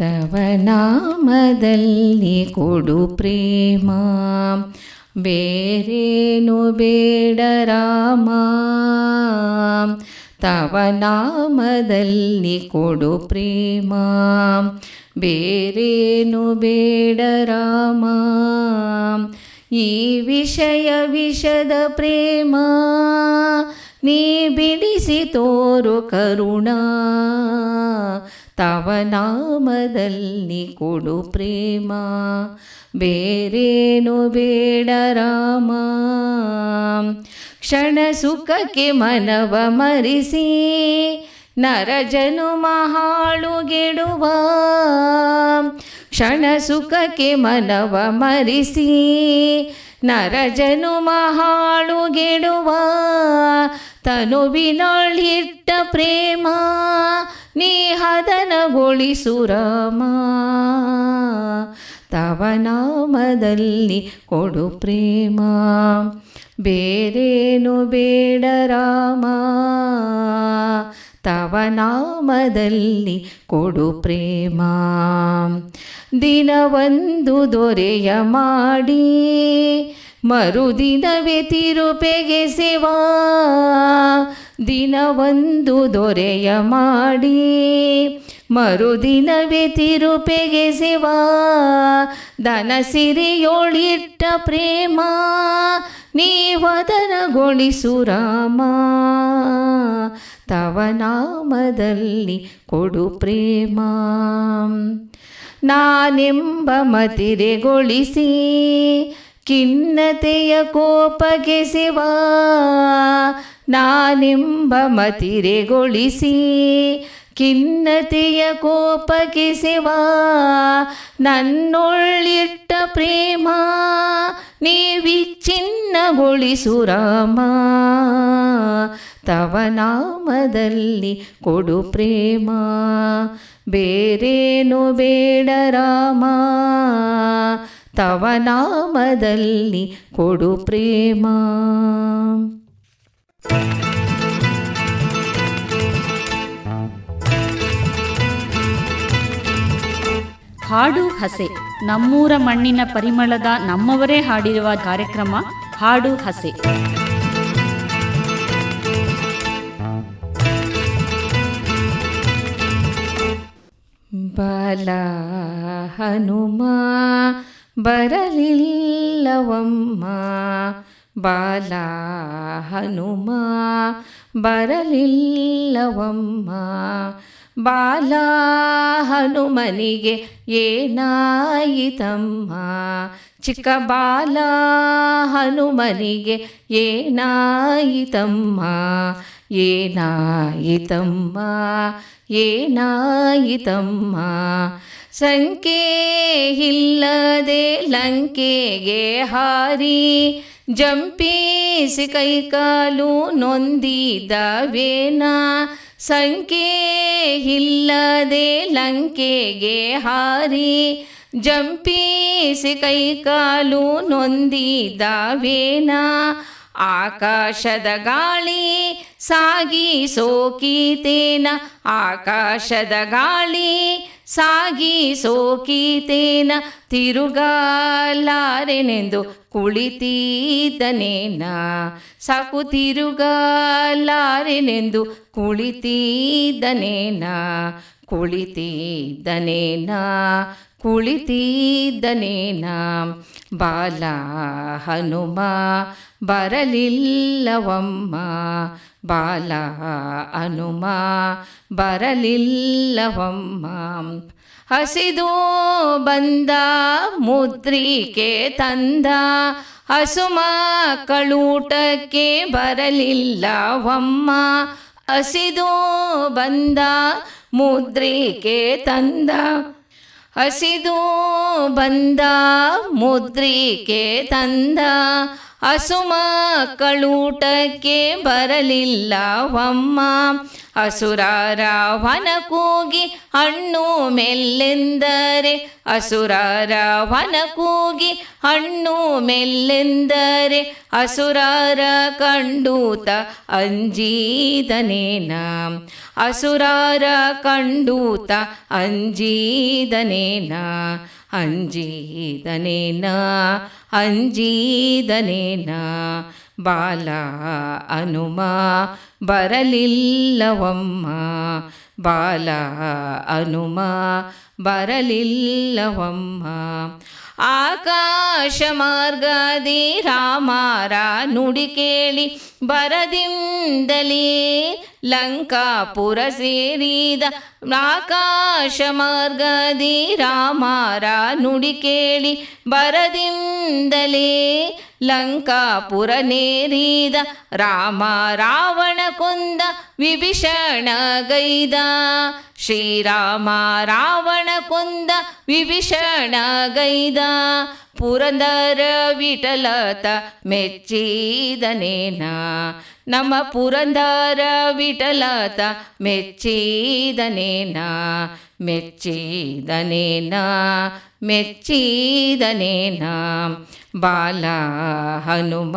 ತವ ನಾಮದಲ್ಲಿ ಕೊಡು ಪ್ರೇಮ, ಬೇರೇನು ಬೇಡ ರಾಮ. ತವ ನಾಮದಲ್ಲಿ ಕೊಡು ಪ್ರೇಮ, ಬೇರೇನು ಬೇಡ ರಾಮ. ಈ ವಿಷಯ ವಿಷದ ಪ್ರೇಮ ನೀ ಬಿಡಿಸಿ ತೋರು ಕರುಣ. ತವ ನಾಮದಲ್ಲಿ ಕೊಡು ಪ್ರೇಮ, ಬೇರೇನು ಬೇಡ ರಾಮ. ಕ್ಷಣ ಸುಖಕ್ಕೆ ಮನವ ಮರಿಸಿ ನರ ಜನುಮ ಹಾಳುಗೆಡುವ. ಕ್ಷಣ ಸುಖಕ್ಕೆ ಮನವ ಮರಿಸಿ ನರ ಜನುಮ ಹಾಳುಗೆಡುವ. ತನುವಿನೊಳಿಟ್ಟ ಪ್ರೇಮ ನೀ ಹದನಗೊಳಿಸು ರಾಮ. ತವ ನಾಮದಲ್ಲಿ ಕೊಡು ಪ್ರೇಮ, ಬೇರೇನು ಬೇಡ ರಾಮ. ತವ ನಾಮದಲ್ಲಿ ಕೊಡು ಪ್ರೇಮ. ದಿನವೊಂದು ದೊರೆಯ ಮಾಡಿ ಮರುದಿನವೇ ತಿರುಪೆಗೆಸೆವ. ದಿನವೊಂದು ದೊರೆಯ ಮಾಡಿ ಮರುದಿನವೇ ತಿರುಪೆಗೆಸೆವ. ದನ ಸಿರಿಯೊಳಿಟ್ಟ ಪ್ರೇಮ ನೀ ವದನಗೊಳಿಸು ರಾಮ. ತವ ನಾಮದಲ್ಲಿ ಕೊಡು ಪ್ರೇಮ. ನಾನೆಂಬ ಮತಿರೆಗೊಳಿಸಿ ಖಿನ್ನತೆಯ ಕೋಪಗೆಸೆವ. ನಾನೆಂಬ ಮತಿರೆಗೊಳಿಸಿ ಖಿನ್ನತೆಯ ಕೋಪಗೆಸೆವ. ನನ್ನೊಳ್ಳಿಟ್ಟ ಪ್ರೇಮ ನೀ ವಿಚ್ಛಿನ್ನಗೊಳಿಸು ರಾಮ. ತವ ನಾಮದಲ್ಲಿ ಕೊಡು ಪ್ರೇಮ, ಬೇರೇನು ಬೇಡ ರಾಮ. ತವ ನಾಮದಲ್ಲಿ ಕೊಡು ಪ್ರೇಮ. ಹಾಡು ಹಸೆ, ನಮ್ಮೂರ ಮಣ್ಣಿನ ಪರಿಮಳದ ನಮ್ಮವರೇ ಹಾಡಿರುವ ಕಾರ್ಯಕ್ರಮ ಹಾಡು ಹಸೆ. ಬಾಲ ಹನುಮ ಬರಲಿಲ್ಲವಮ್ಮ, ಬಾಲ ಹನುಮ ಬರಲಿಲ್ಲವಮ್ಮ. ಬಾಲ ಹನುಮನಿಗೆ ಏನಾಯಿತಮ್ಮ, ಚಿಕ್ಕ ಬಾಲ ಹನುಮನಿಗೆ ಏನಾಯಿತಮ್ಮ. ಏನಾಯಿತಮ್ಮ ಏನಾಯಿತಮ್ಮ. ಸಂಖ್ಯೆ ಇಲ್ಲದೆ ಲಂಕೆಗೆ ಹಾರಿ ಜಂಪಿಸಿ ಕೈಕಾಲು ನೊಂದಿದವೇನ. ಸಂಖ್ಯೆ ಇಲ್ಲದೆ ಲಂಕೆಗೆ ಹಾರಿ ಜಂಪಿಸಿ ಕೈಕಾಲು ನೊಂದಿದವೇನ. ಆಕಾಶದ ಗಾಳಿ ಸಾಗಿ ಸೋಕೀತೇನ, ಆಕಾಶದ ಗಾಳಿ ಸಾಗಿ ಸೋಕೀತೇನ. ತಿರುಗಾಲಾರೆನೆಂದು ಕುಳಿತಿದ್ದನೇನ, ಸಾಕು ತಿರುಗಾಲಾರೆನೆಂದು ಕುಳಿತಿದ್ದನೇನ. ಕುಳಿತಿದ್ದನೇನ ಕುಳಿತಿದ್ದನೇನ. ಬಾಲ ಹನುಮ ಬರಲಿಲ್ಲವಮ್ಮ, ಬಾಲ ಹನುಮ ಬರಲಿಲ್ಲವಮ್ಮ. ಹಸಿದು ಬಂದ ಮುದ್ರಿಕೆ ತಂದ ಹಸುಮಕ್ಕಳೂಟಕ್ಕೆ ಬರಲಿಲ್ಲವಮ್ಮ. ಹಸಿದು ಬಂದ ಮುದ್ರಿಕೆ ತಂದ, ಹಸಿದು ಬಂದ ಮುದ್ರಿಕೆ ತಂದ ಹಸುಮಕ್ಕಳೂಟಕ್ಕೆ ಬರಲಿಲ್ಲವಮ್ಮ. ಅಸುರರಾವನ ಕೂಗಿ ಹಣ್ಣು ಮೆಲ್ಲೆಂದರೆ ಅಸುರರಾವನ ಕೂಗಿ ಹಣ್ಣು ಮೆಲ್ಲೆಂದರೆ ಅಸುರರ ಕಂಡೂತ ಅಂಜಿದನೇನ ಅಸುರರ ಕಂಡೂತ ಅಂಜಿದನೇನ ಅಂಜಿದನೇನ ಅಂಜಿದನೇನ ಬಾಲ ಹನುಮ ಬರಲಿಲ್ಲವಮ್ಮ ಬಾಲ ಹನುಮ ಬರಲಿಲ್ಲವಮ್ಮ ಆಕಾಶ ಮಾರ್ಗದಿ ರಾಮರ ನುಡಿ ಕೇಳಿ ಬರದಿಂದಲೇ ಲಂಕಾಪುರ ಸೇರಿದ ಆಕಾಶ ಮಾರ್ಗದಿ ರಾಮರ ನುಡಿ ಕೇಳಿ ಬರದಿಂದಲೇ ಲಂಕಾಪುರ ನೇರಿದ ರಾಮ ರಾವಣ ಕೊಂದ ವಿಭೀಷಣ ಗೈದ ಶ್ರೀರಾಮ ರಾವಣ ಕೊಂದ ವಿಭೀಷಣ ಗೈದ ಪುರಂದರ ವಿಠಲತ ಮೆಚ್ಚಿದನೇನ ನಮ್ಮ ಪುರಂದರ ವಿಠಲತ ಮೆಚ್ಚಿದನೇನ ಮೆಚ್ಚಿದನೇನ ಮೆಚ್ಚಿದನೇನ ಬಾಲ ಹನುಮ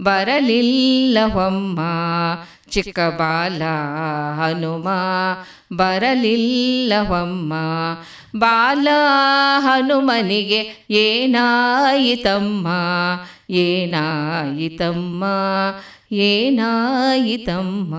ಬರಲಿಲ್ಲವಮ್ಮ ಚಿಕ್ಕ ಬಾಲ ಹನುಮ ಬರಲಿಲ್ಲವಮ್ಮ ಬಾಲ ಹನುಮನಿಗೆ ಏನಾಯಿತಮ್ಮ ಏನಾಯಿತಮ್ಮ ಏನಾಯಿತಮ್ಮ.